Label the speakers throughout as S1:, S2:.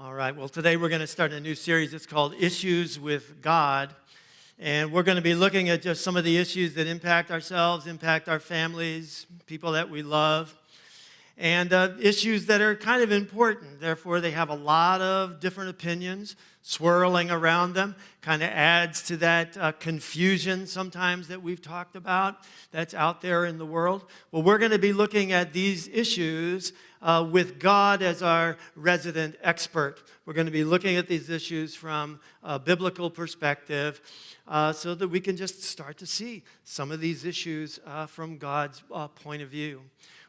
S1: All right, well, today we're going to start a new series. It's called Issues with God. And we're going to be looking at just some of the issues that impact ourselves, impact our families, people that we love, and issues that are kind of important. Therefore, they have a lot of different opinions swirling around them. Kind of adds to that confusion sometimes that we've talked about that's out there in the world. Well, we're going to be looking at these issues with God as our resident expert. We're going to be looking at these issues from a biblical perspective so that we can just start to see some of these issues from God's point of view.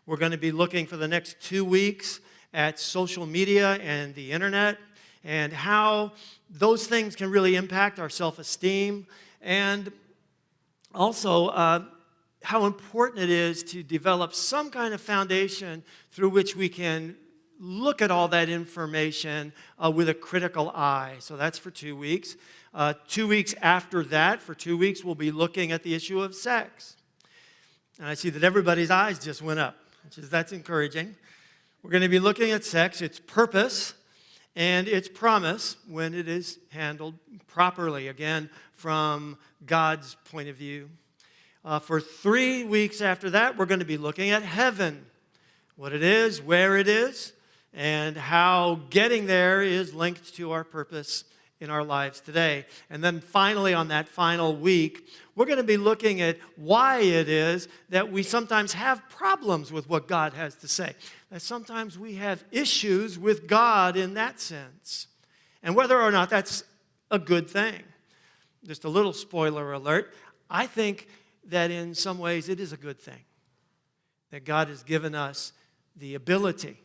S1: We're going to be looking for the next 2 weeks at social media and the internet and how those things can really impact our self-esteem, and also how important it is to develop some kind of foundation through which we can look at all that information with a critical eye. So that's for 2 weeks. 2 weeks after that, for 2 weeks, we'll be looking at the issue of sex. And I see that everybody's eyes just went up, that's encouraging. We're going to be looking at sex, its purpose, and its promise when it is handled properly, again, from God's point of view. For 3 weeks after that, we're going to be looking at heaven, what it is, where it is, and how getting there is linked to our purpose in our lives today. And then finally, on that final week, we're going to be looking at why it is that we sometimes have problems with what God has to say. That sometimes we have issues with God in that sense. And whether or not that's a good thing. Just a little spoiler alert. I think that in some ways it is a good thing. That God has given us the ability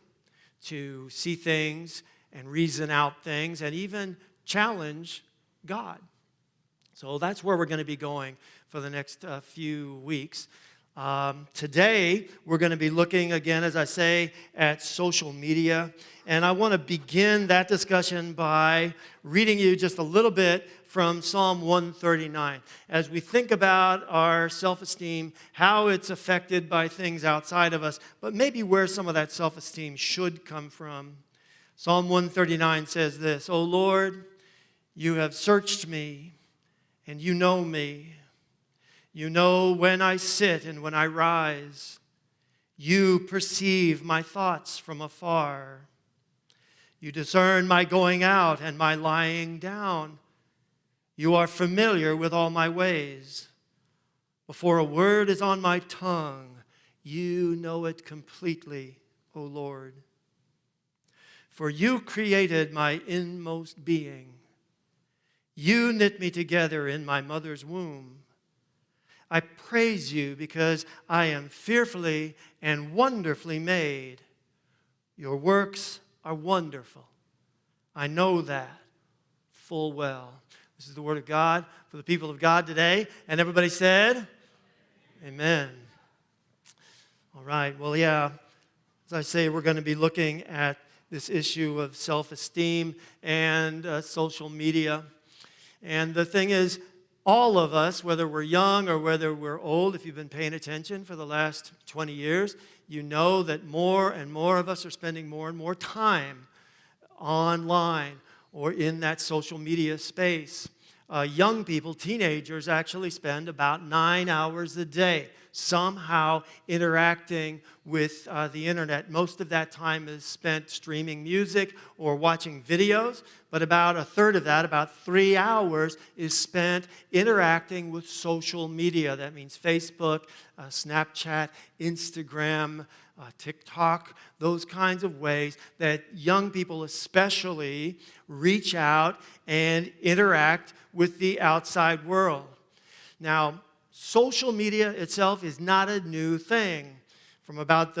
S1: to see things and reason out things and even challenge God. So that's where we're going to be going for the next few weeks. Today, we're going to be looking again, as I say, at social media. And I want to begin that discussion by reading you just a little bit from Psalm 139. As we think about our self-esteem, how it's affected by things outside of us, but maybe where some of that self-esteem should come from. Psalm 139 says this, "O Lord, you have searched me, and you know me. You know when I sit and when I rise. You perceive my thoughts from afar. You discern my going out and my lying down. You are familiar with all my ways. Before a word is on my tongue, you know it completely, O Lord. For you created my inmost being. You knit me together in my mother's womb. I praise you because I am fearfully and wonderfully made. Your works are wonderful. I know that full well." This is the word of God for the people of God today. And everybody said, Amen. All right, well, yeah, as I say, we're going to be looking at this issue of self-esteem and social media. And the thing is, all of us, whether we're young or whether we're old, if you've been paying attention for the last 20 years, you know that more and more of us are spending more and more time online or in that social media space. Young people, teenagers, actually spend about 9 hours a day somehow interacting with the internet. Most of that time is spent streaming music or watching videos, but about a third of that, about 3 hours, is spent interacting with social media. That means Facebook, Snapchat, Instagram, TikTok, those kinds of ways that young people especially reach out and interact with the outside world. Now, social media itself is not a new thing. From about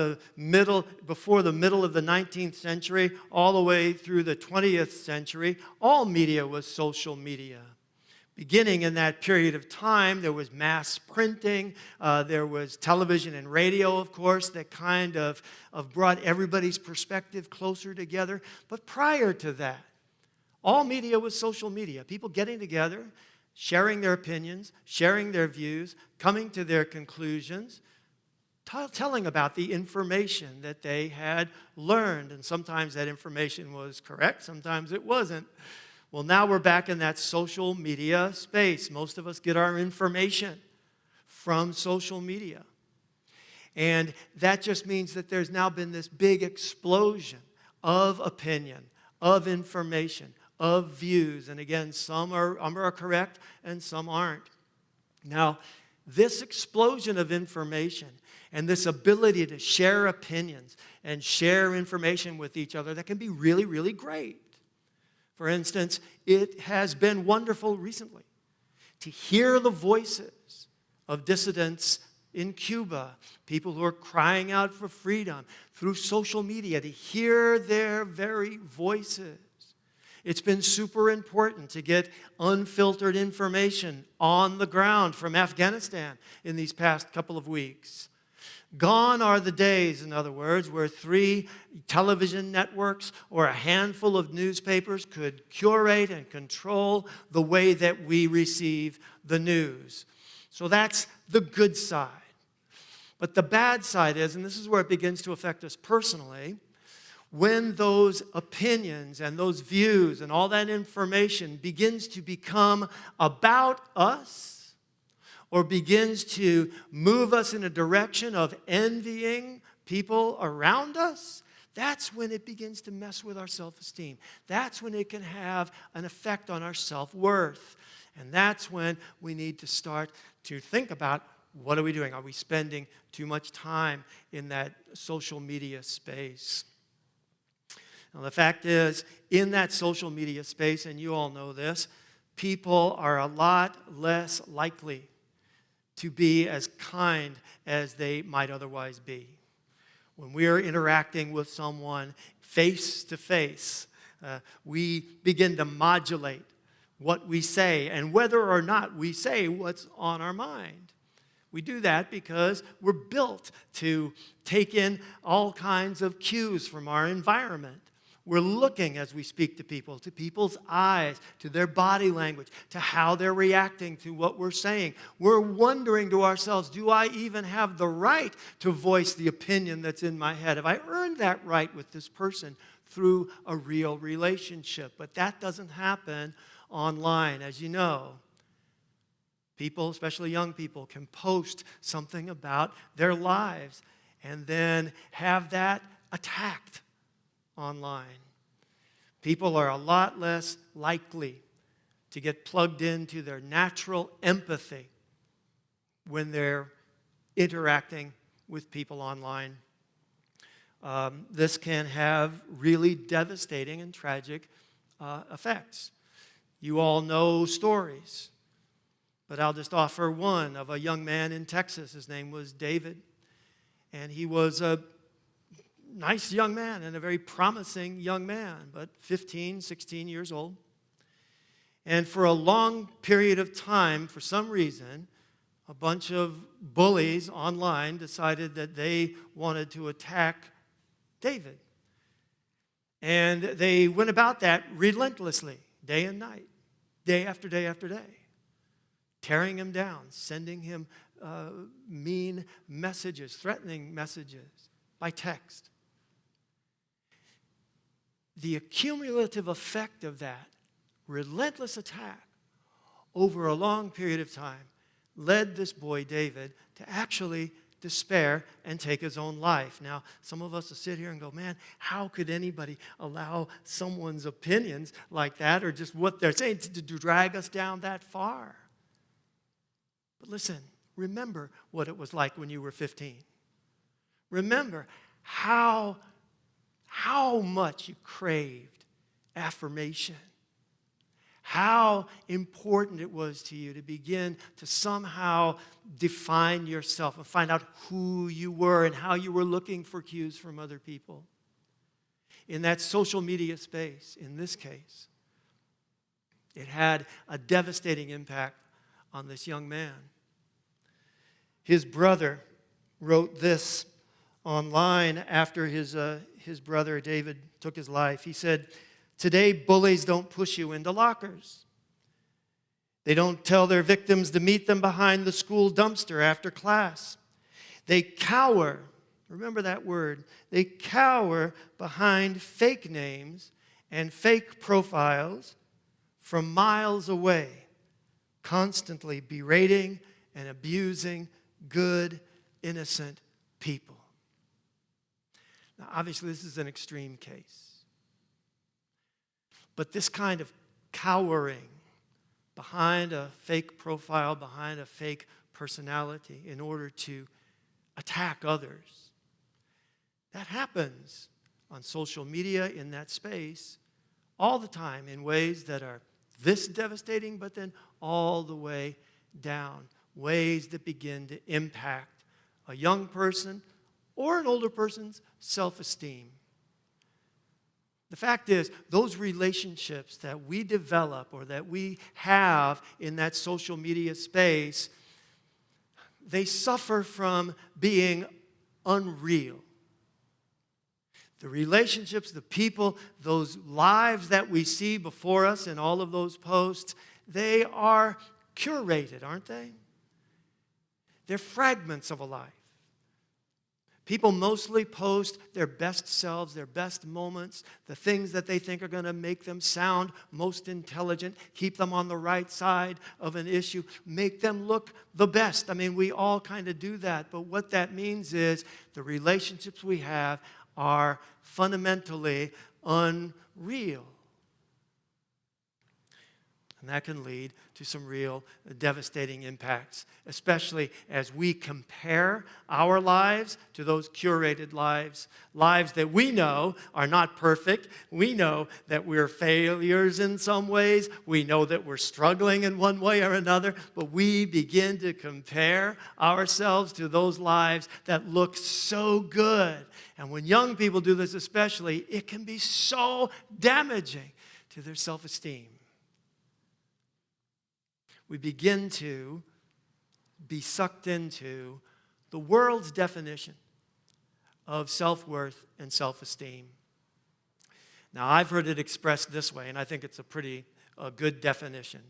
S1: before the middle of the 19th century, all the way through the 20th century, all media was social media. Beginning in that period of time, there was mass printing, there was television and radio, of course, that kind of brought everybody's perspective closer together. But prior to that, all media was social media. People getting together, sharing their opinions, sharing their views, coming to their conclusions, telling about the information that they had learned. And sometimes that information was correct, sometimes it wasn't. Well, now we're back in that social media space. Most of us get our information from social media. And that just means that there's now been this big explosion of opinion, of information, of views. And again, some are correct and some aren't. Now, this explosion of information and this ability to share opinions and share information with each other, that can be really, really great. For instance, it has been wonderful recently to hear the voices of dissidents in Cuba, people who are crying out for freedom through social media, to hear their very voices. It's been super important to get unfiltered information on the ground from Afghanistan in these past couple of weeks. Gone are the days, in other words, where 3 television networks or a handful of newspapers could curate and control the way that we receive the news. So that's the good side. But the bad side is, and this is where it begins to affect us personally, when those opinions and those views and all that information begins to become about us, or begins to move us in a direction of envying people around us, that's when it begins to mess with our self-esteem. That's when it can have an effect on our self-worth. And that's when we need to start to think about, what are we doing? Are we spending too much time in that social media space? Now, the fact is, in that social media space, and you all know this, people are a lot less likely to be as kind as they might otherwise be. When we are interacting with someone face to face, we begin to modulate what we say and whether or not we say what's on our mind. We do that because we're built to take in all kinds of cues from our environment. We're looking as we speak to people, to people's eyes, to their body language, to how they're reacting to what we're saying. We're wondering to ourselves, do I even have the right to voice the opinion that's in my head? Have I earned that right with this person through a real relationship? But that doesn't happen online, as you know. People, especially young people, can post something about their lives and then have that attacked online. People are a lot less likely to get plugged into their natural empathy when they're interacting with people online. This can have really devastating and tragic effects. You all know stories, but I'll just offer one of a young man in Texas. His name was David, and he was a nice young man and a very promising young man, but 15, 16 years old. And for a long period of time, for some reason, a bunch of bullies online decided that they wanted to attack David. And they went about that relentlessly, day and night, day after day after day, tearing him down, sending him mean messages, threatening messages by text. The accumulative effect of that relentless attack over a long period of time led this boy, David, to actually despair and take his own life. Now, some of us will sit here and go, man, how could anybody allow someone's opinions like that or just what they're saying to drag us down that far? But listen, remember what it was like when you were 15. Remember how much you craved affirmation. How important it was to you to begin to somehow define yourself and find out who you were and how you were looking for cues from other people. In that social media space, in this case, it had a devastating impact on this young man. His brother wrote this online after his brother David took his life. He said, "Today, bullies don't push you into lockers. They don't tell their victims to meet them behind the school dumpster after class. They cower, remember that word, they cower behind fake names and fake profiles from miles away, constantly berating and abusing good, innocent people. Now, obviously, this is an extreme case. But this kind of cowering behind a fake profile, behind a fake personality in order to attack others, that happens on social media in that space all the time in ways that are this devastating, but then all the way down, ways that begin to impact a young person or an older person's self-esteem. The fact is, those relationships that we develop or that we have in that social media space, they suffer from being unreal. The relationships, the people, those lives that we see before us in all of those posts, they are curated, aren't they? They're fragments of a life. People mostly post their best selves, their best moments, the things that they think are going to make them sound most intelligent, keep them on the right side of an issue, make them look the best. I mean, we all kind of do that, but what that means is the relationships we have are fundamentally unreal. And that can lead to some real devastating impacts, especially as we compare our lives to those curated lives, lives that we know are not perfect. We know that we're failures in some ways. We know that we're struggling in one way or another, but we begin to compare ourselves to those lives that look so good. And when young people do this especially, it can be so damaging to their self-esteem. We begin to be sucked into the world's definition of self-worth and self-esteem. Now, I've heard it expressed this way, and I think it's a pretty good definition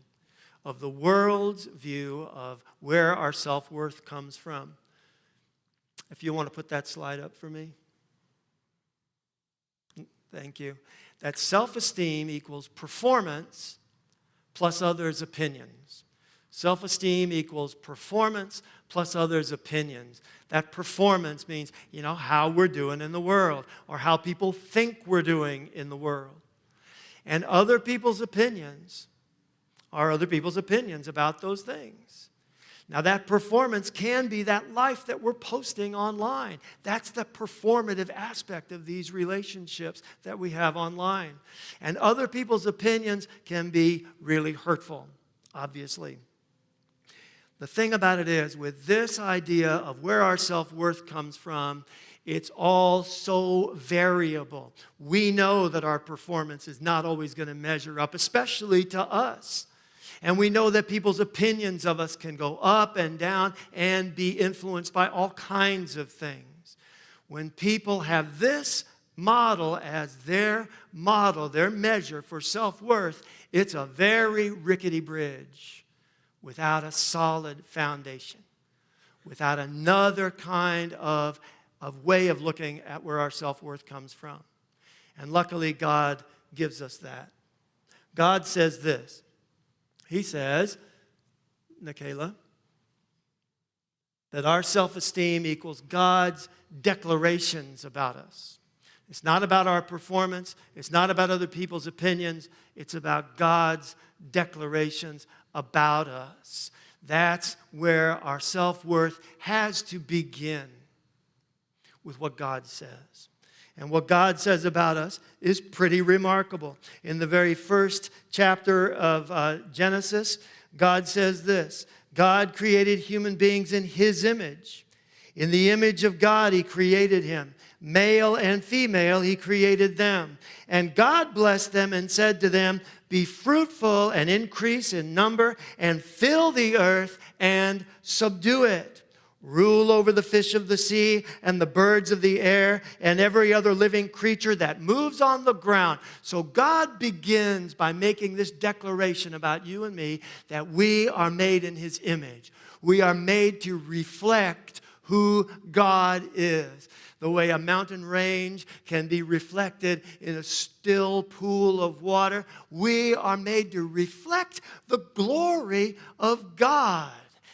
S1: of the world's view of where our self-worth comes from. If you want to put that slide up for me. Thank you. That self-esteem equals performance plus others' opinions. Self-esteem equals performance plus others' opinions. That performance means, how we're doing in the world or how people think we're doing in the world. And other people's opinions are other people's opinions about those things. Now, that performance can be that life that we're posting online. That's the performative aspect of these relationships that we have online. And other people's opinions can be really hurtful, obviously. The thing about it is, with this idea of where our self-worth comes from, it's all so variable. We know that our performance is not always going to measure up, especially to us. And we know that people's opinions of us can go up and down and be influenced by all kinds of things. When people have this model as their model, their measure for self-worth, it's a very rickety bridge without a solid foundation, without another kind of way of looking at where our self-worth comes from. And luckily, God gives us that. God says this. He says, Nikayla, that our self-esteem equals God's declarations about us. It's not about our performance. It's not about other people's opinions. It's about God's declarations about us. That's where our self-worth has to begin, with what God says. And what God says about us is pretty remarkable. In the very first chapter of Genesis, God says this: God created human beings in His image. In the image of God, He created him. Male and female, He created them. And God blessed them and said to them, "Be fruitful and increase in number and fill the earth and subdue it. Rule over the fish of the sea and the birds of the air and every other living creature that moves on the ground." So God begins by making this declaration about you and me that we are made in His image. We are made to reflect who God is. The way a mountain range can be reflected in a still pool of water, we are made to reflect the glory of God.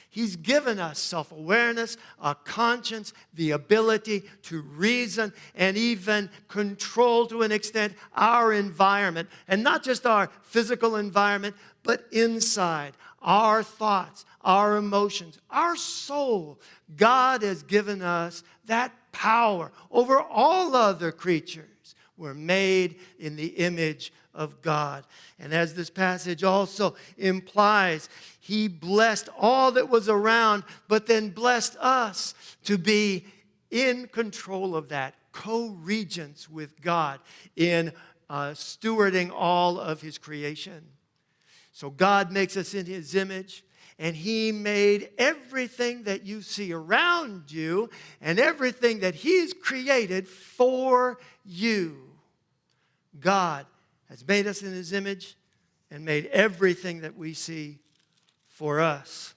S1: He's given us self-awareness, a conscience, the ability to reason, and even control to an extent our environment. And not just our physical environment, but inside, our thoughts, our emotions, our soul. God has given us that power over all other creatures. We're made in the image of God. And as this passage also implies, He blessed all that was around, but then blessed us to be in control of that, co-regents with God in stewarding all of His creation. So God makes us in His image, and He made everything that you see around you and everything that He's created for you. God has made us in His image and made everything that we see for us.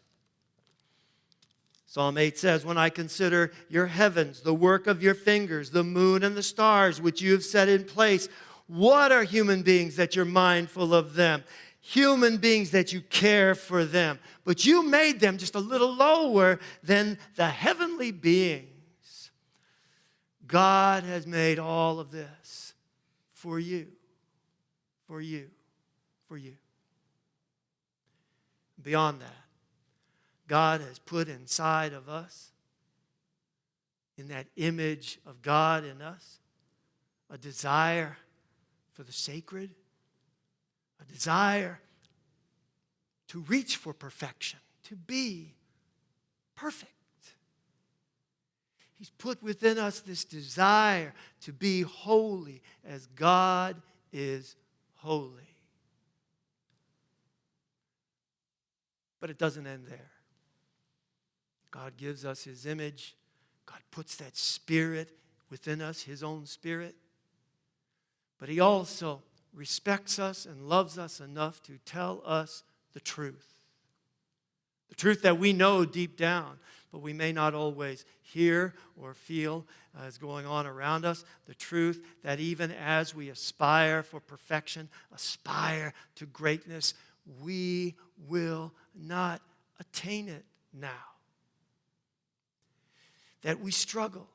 S1: Psalm 8 says, when I consider your heavens, the work of your fingers, the moon and the stars which you have set in place, what are human beings that you're mindful of them? Human beings that you care for them. But you made them just a little lower than the heavenly beings. God has made all of this for you. For you. For you. Beyond that, God has put inside of us, in that image of God in us, a desire for the sacred, a desire to reach for perfection, to be perfect. He's put within us this desire to be holy as God is holy. But it doesn't end there. God gives us His image. God puts that spirit within us, His own spirit. But He also respects us and loves us enough to tell us the truth. The truth that we know deep down, but we may not always hear or feel is going on around us. The truth that even as we aspire for perfection, aspire to greatness, we will not attain it now. That we struggle.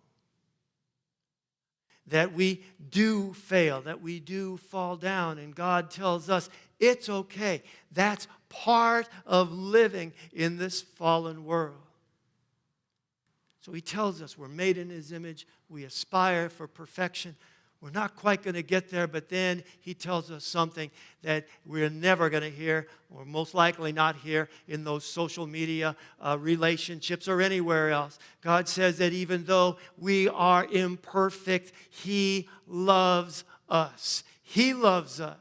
S1: That we do fail. That we do fall down. And God tells us it's okay. That's part of living in this fallen world. So He tells us we're made in His image. We aspire for perfection. We're not quite going to get there, but then He tells us something that we're never going to hear, or most likely not hear in those social media relationships or anywhere else. God says that even though we are imperfect, He loves us. He loves us.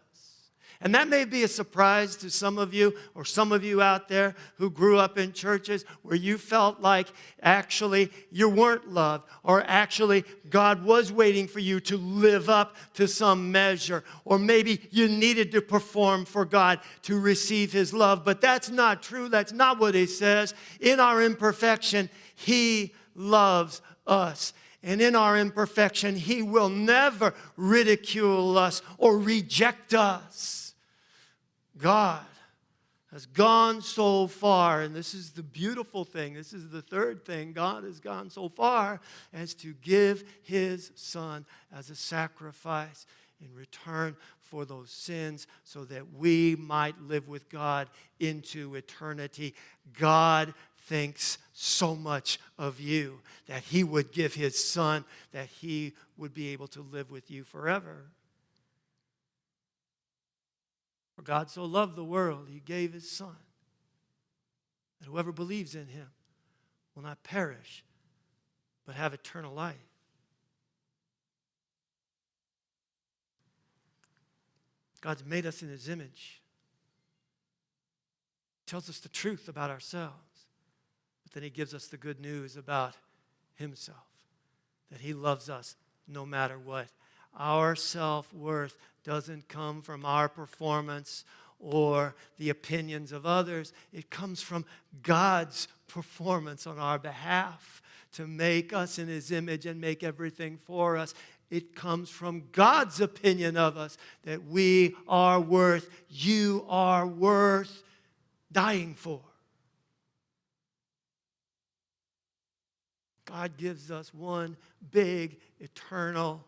S1: And that may be a surprise to some of you, or some of you out there who grew up in churches where you felt like actually you weren't loved, or actually God was waiting for you to live up to some measure, or maybe you needed to perform for God to receive His love. But that's not true. That's not what He says. In our imperfection, He loves us. And in our imperfection, He will never ridicule us or reject us. God has gone so far, and this is the beautiful thing, this is the third thing, God has gone so far as to give His Son as a sacrifice in return for those sins so that we might live with God into eternity. God thinks so much of you that He would give His Son, that He would be able to live with you forever. For God so loved the world, He gave His Son, that whoever believes in Him will not perish, but have eternal life. God's made us in His image. He tells us the truth about ourselves, but then He gives us the good news about Himself, that He loves us no matter what. Our self-worth doesn't come from our performance or the opinions of others. It comes from God's performance on our behalf to make us in his image and make everything for us. It comes from God's opinion of us that we are worth, you are worth dying for. God gives us one big, eternal,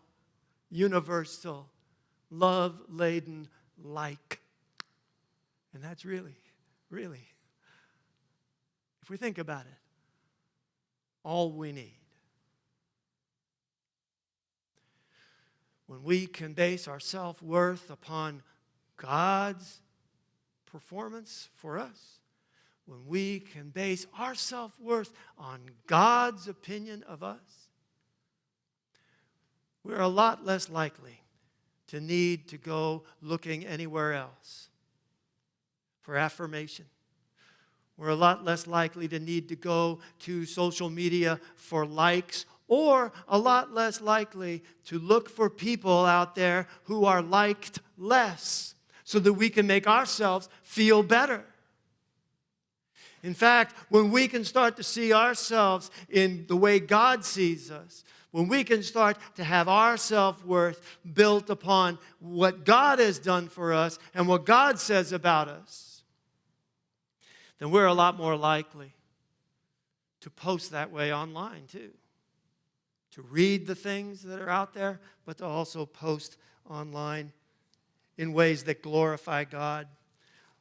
S1: universal, love-laden like. And that's really, if we think about it, all we need. When we can base our self-worth upon God's performance for us, when we can base our self-worth on God's opinion of us, we're a lot less likely to need to go looking anywhere else for affirmation. We're a lot less likely to need to go to social media for likes, or a lot less likely to look for people out there who are liked less so that we can make ourselves feel better. In fact, when we can start to see ourselves in the way God sees us, when we can start to have our self-worth built upon what God has done for us and what God says about us, then we're a lot more likely to post that way online too. To read the things that are out there, but to also post online in ways that glorify God.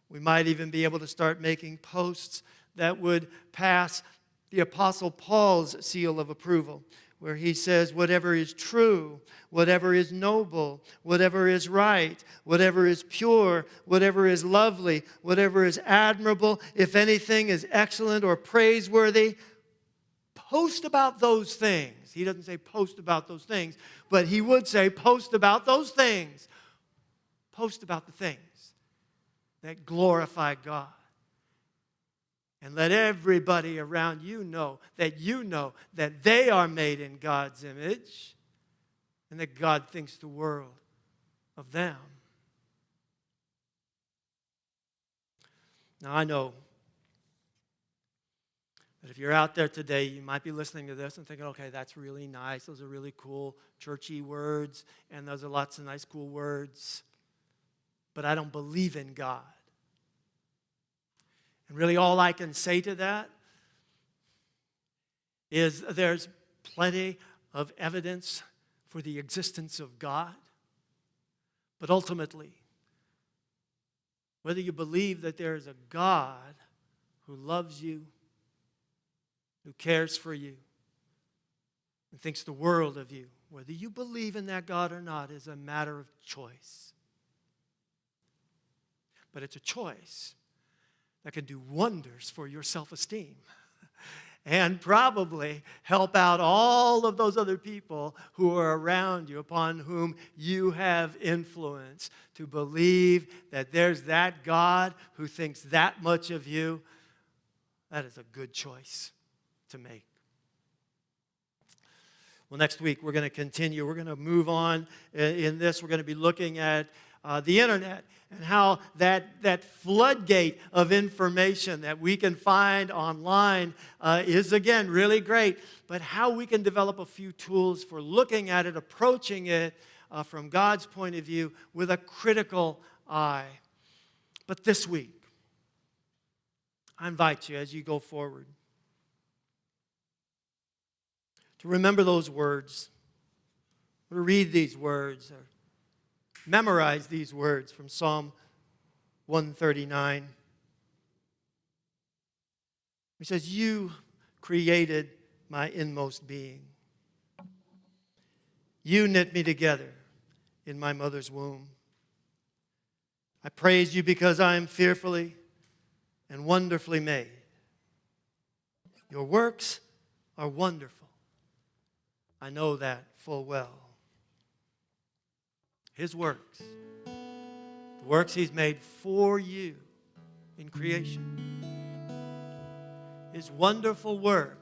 S1: We might even be able to start making posts that would pass the Apostle Paul's seal of approval, where he says, whatever is true, whatever is noble, whatever is right, whatever is pure, whatever is lovely, whatever is admirable, if anything is excellent or praiseworthy, post about those things. He doesn't say post about those things, but he would say post about those things. Post about the things that glorify God. And let everybody around you know that they are made in God's image and that God thinks the world of them. Now, I know that if you're out there today, you might be listening to this and thinking, okay, that's really nice. Those are really cool, churchy words, and those are lots of nice, cool words. But I don't believe in God. And really all I can say to that is there's plenty of evidence for the existence of God. But ultimately, whether you believe that there is a God who loves you, who cares for you, and thinks the world of you, whether you believe in that God or not is a matter of choice. But it's a choice that can do wonders for your self-esteem and probably help out all of those other people who are around you, upon whom you have influence, to believe that there's that God who thinks that much of you. That is a good choice to make. Well, next week we're going to continue. We're going to move on in this. We're going to be looking at the internet and how that floodgate of information that we can find online is, again, really great, but how we can develop a few tools for looking at it, approaching it from God's point of view with a critical eye. But this week, I invite you as you go forward to remember those words, or to read these words, or memorize these words from Psalm 139. He says, you created my inmost being. You knit me together in my mother's womb. I praise you because I am fearfully and wonderfully made. Your works are wonderful. I know that full well. His works, the works He's made for you in creation, His wonderful work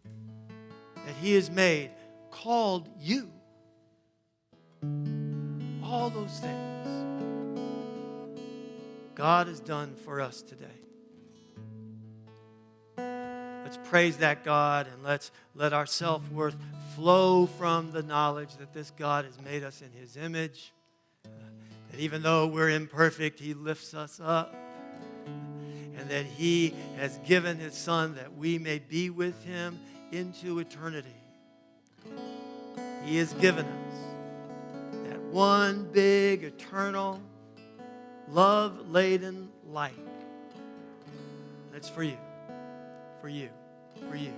S1: that He has made, called you. All those things God has done for us today. Let's praise that God, and let's let our self-worth flow from the knowledge that this God has made us in his image. That even though we're imperfect, he lifts us up. And that he has given his son that we may be with him into eternity. He has given us that one big, eternal, love-laden light. That's for you, for you, for you.